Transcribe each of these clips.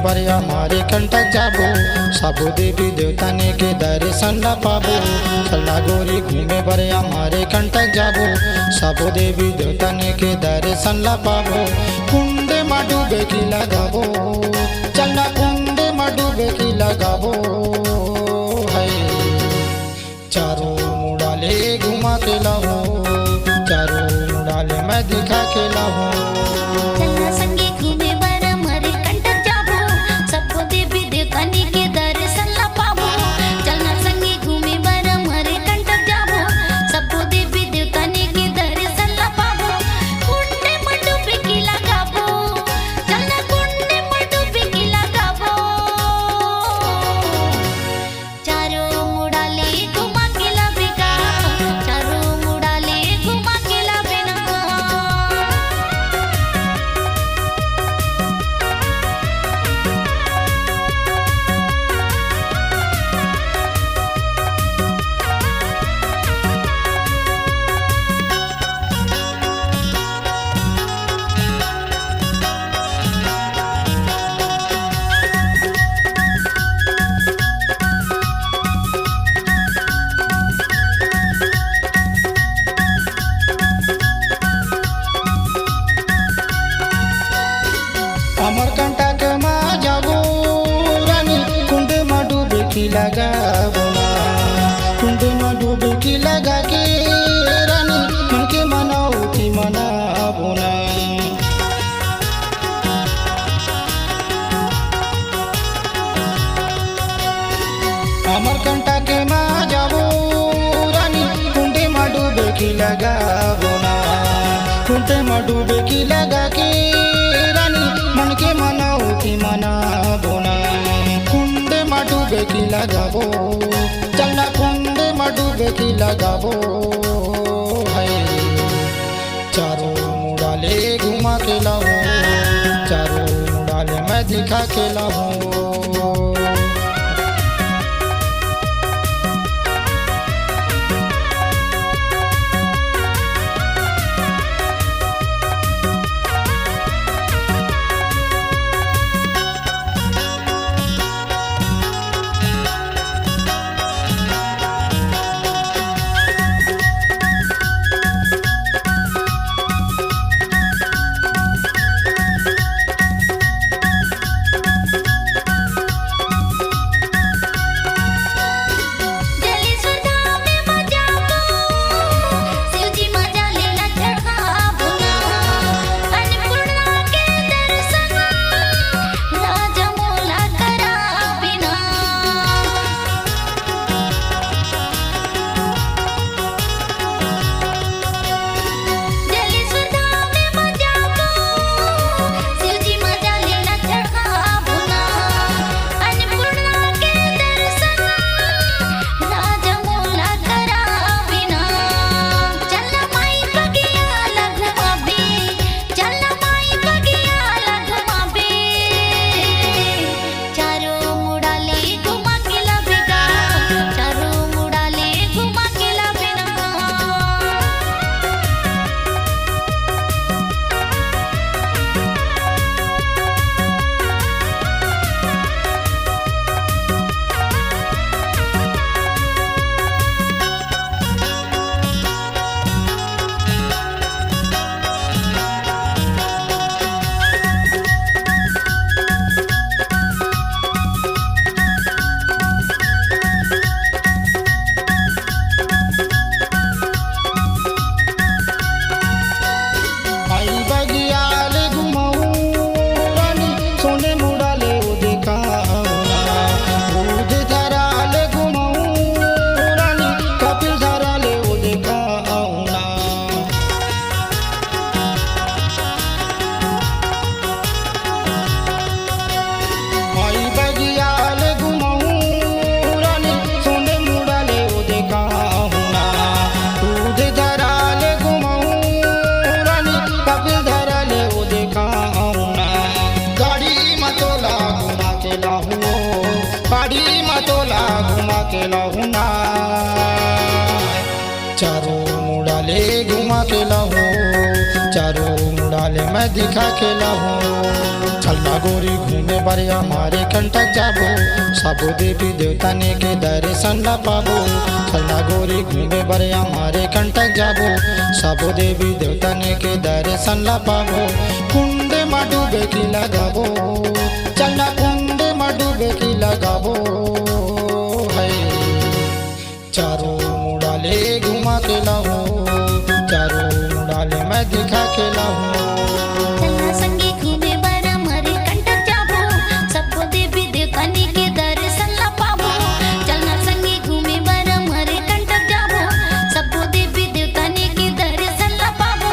बारे हमारे कंटक जाबो, सबो देवी देवता ने के दर्शन ला पाबो। चलना गोरी घूमे बारे हमारे कंटक जाबो, सबो देवी देवता ने के दर्शन ला पाबो। कुंड में डूबे की लगाबो, चलना कुंड में डूबे की लगाबो। है चारों मुड़ाले घुमा के लाओ, चारों मुड़ाले मैं दिखा के लाओ। चलना संगे घूमे बर हमारे कंटक जाबो, सबो देवी देवता ने के दर्शन ला पाबो। चलना संगे घूमे बर हमारे कंटक जाबो, सबो देवी देवता ने के दर्शन ला पाबो। कुंडे में डूबे की लगाबो, चलना कुंडे में डूबे की लगाबो। चारों मुड़ाले घुमा के लावेगा, चारों मुड़ाले घुमा के लावेगा। अमरकंटक में जाबो रानी, कुंड में डूबे की लगाबो ना। कुंड में डूबे की लगा के रानी, मन के मनाओ की मनाबो ना। अमरकंटक में जाबो रानी, कुंड में डूबे की लगाबो ना। कुंड में डूबे की लगा के रानी, मन के मनाओ की मनाबो ना। कुंड में डूबे की लगाबो, चलना कुंड में डूबे की लगाबो। है चारों मुड़ाले घुमा के लाओ, चारों मुड़ाले मैं दिखा के लाऊं। जलेश्वर धाम में मजाबो, शिवजी मजा लेला चढ़ाबो ना। अन्नपूर्णा के दर्शन राजा मोला कराबिना। जलेश्वर धाम में मजाबो, शिवजी मजा लेला चढ़ाबो ना। अन्नपूर्णा के दर्शन राजा मोला कराबिना। चलना माई बगिया ला घुमाबे, चलना माई बगिया ला घुमाबे। चारों मुड़ाले घुमा के लावेगा, चारों मुड़ाले घुमा के लावेगा। आई बगियाले घुमाऊं रानी, सोने मुड़ाले वो दिखाऊं ना। दूध धराले घुमाऊं रानी, कपिल धराले वो दिखाऊं ना। आई बगियाले घुमाऊं रानी, सोने मुड़ाले वो दिखाऊं ना। दूध धराले घुमाऊं रानी, कपिल धराले वो दिखाऊं ना। गाड़ी मतोला घुमा के लाऊं, गाड़ी मतोला घुमा के लाऊं ना। चारों मुड़ाले घुमा के लाऊं, चारों मुड़ाले मैं मैं दिखा के लाऊं। चलना गोरी घूमे बारे हमारे कंटक जाबो, सबो देवी देवता ने के दर्शन ला पाबो। चलना गोरी घूमे बारे हमारे कंटक जाबो, सबो देवी देवता ने के दर्शन ला पाबो। कुंडे में डूबे की लगाबो, चलना कुंडे में डूबे की लगाबो। है चारों मुड़ाले घुमा के लाऊं, चारों मुड़ाले मैं दिखा के लाऊं। चलना संगे घूमे बर हमारे कंटक जाबो, सबो देवी देवतानी के दर्शन ला पाबो। चलना संगे घूमे बर हमारे कंटक जाबो, सबो देवी देवतानी के दर्शन ला पाबो।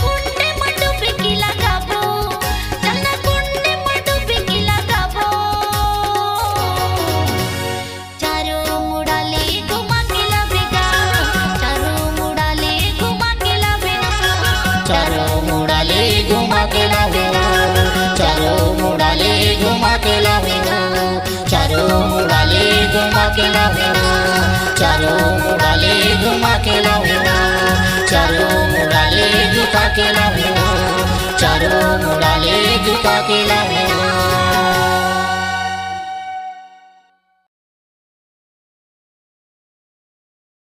कुंडे में डूबे की लगाबो, चलना कुंडे में डूबे की लगाबो। चारों मुड़ाले घुमा के लावेगा, चारों मुड़ाले घुमा के लावेगा। चारों मुड़ाले घुमा के लावेगा, चारों मुड़ाले घुमा के लावेगा, चारों मुड़ाले घुमा के लावेगा, चारों मुड़ाले घुमा के लावेगा, चारों मुड़ाले दिखा के लावेगा।